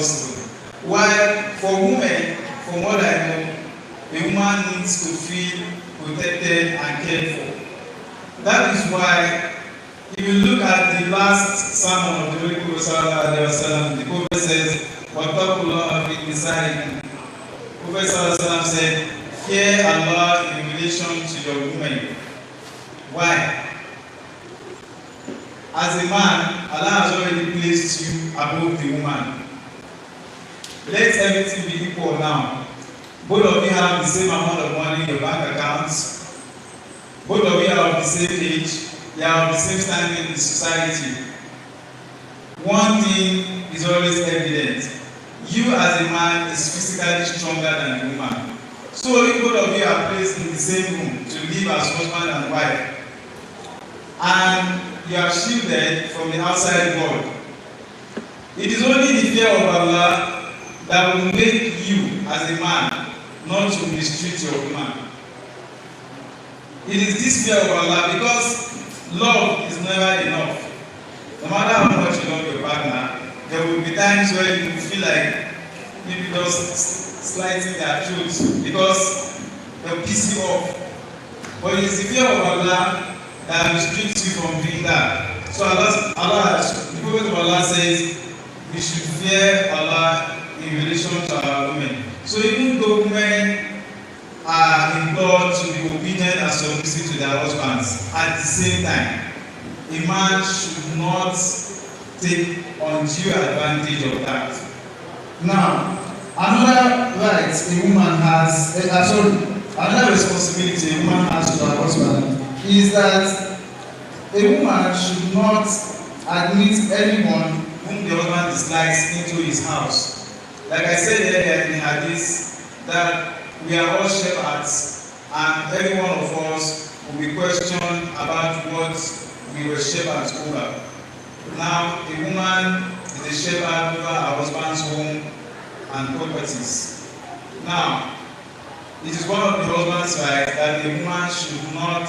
possible. While for women, from what I know, a woman needs to feel protected and cared for. That is why, if you look at the last sermon of the Holy Prophet, the Prophet says, "Wattaqullah fi nisaikum." Prophet said, "Fear Allah in relation to your women." Why? As a man, Allah has already placed you above the woman. Let everything be equal now. Both of you have the same amount of money in your bank accounts. Both of you are of the same age. You are of the same standing in the society. One thing is always evident. You as a man is physically stronger than the woman. So if both of you are placed in the same room to live as husband and wife, and you are shielded from the outside world, it is only the fear of Allah that will make you as a man not to mistreat your woman. It is this fear of Allah, because love is never enough. No matter how much you love your partner, there will be times where you feel like maybe just slicing their throats because they'll piss you off. But it is the fear of Allah that restricts you from doing that. So the Prophet of Allah says we should fear Allah in relation to our women. So even though women are implored to be obedient and submissive to their husbands, at the same time, a man should not take undue advantage of that. Now, another right a woman has, another responsibility a woman has to her husband is that a woman should not admit anyone whom the husband dislikes into his house. Like I said earlier in the hadith, that we are all shepherds, and every one of us will be questioned about what we were shepherds over. Now, a woman is a shepherd over her husband's home and properties. Now, it is one of the husband's rights that the woman should not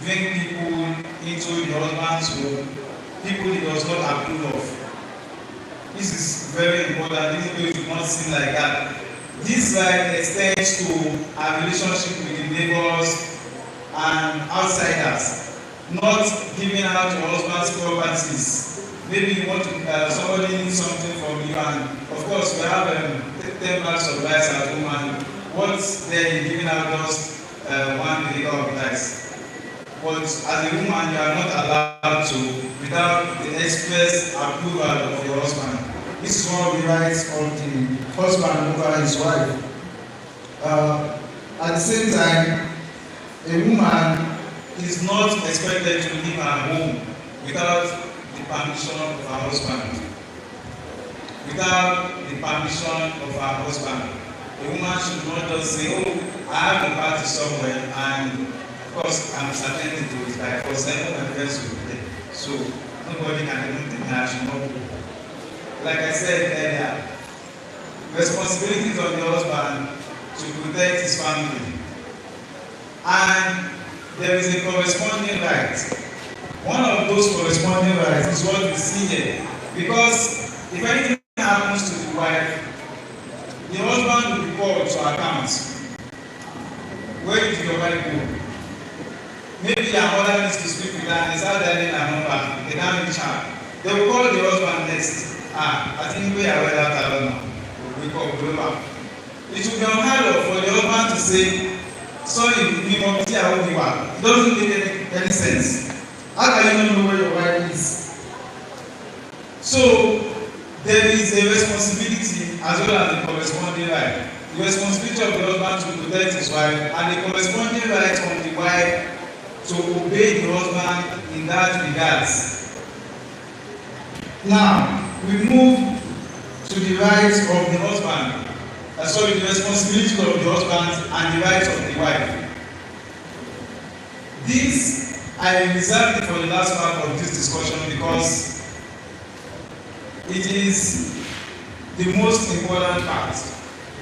bring people into the husband's home, people he does not approve of. This is very important, even though it will not seem like that. This right extends to our relationship with the neighbors and outsiders, not giving out your husband's properties. Maybe you want to, somebody needs something from you, and of course we have 10 bags of rice at home, and what's there in giving out just 1 liter of rice? But as a woman, you are not allowed to without the express approval of your husband. This is one of the rights of the husband over his wife. At the same time, a woman is not expected to leave her home without the permission of her husband. Without the permission of her husband. A woman should not just say, "Oh, I have a party somewhere, and of course I'm attending to it, like for example, my friends will be there. So nobody can even think that I should not go." Like I said earlier, responsibilities on the husband to protect his family. And there is a corresponding right. One of those corresponding rights is what we see here. Because if anything happens to the wife, the husband will be called to account. Where did your wife go? Maybe her mother needs to speak with her and they start dialing her number. They can't reach her. They will call the husband next. I think we are well out alone now. We call global. It will be unheard of for the husband to say, "Sorry, we must see how we are." It doesn't make any sense. How can you not know where your wife is? So, there is a responsibility as well as the corresponding right. The responsibility of the husband to protect his wife, and the corresponding right of the wife to obey the husband in that regards. Now, we move to the rights of the husband. The responsibility of the husband and the rights of the wife. This, I reserved it for the last part of this discussion because it is the most important part.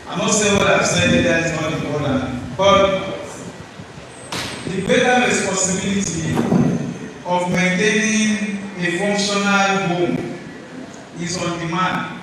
I'm not saying what I've said earlier is not important, but the greater responsibility of maintaining a functional home is on the man.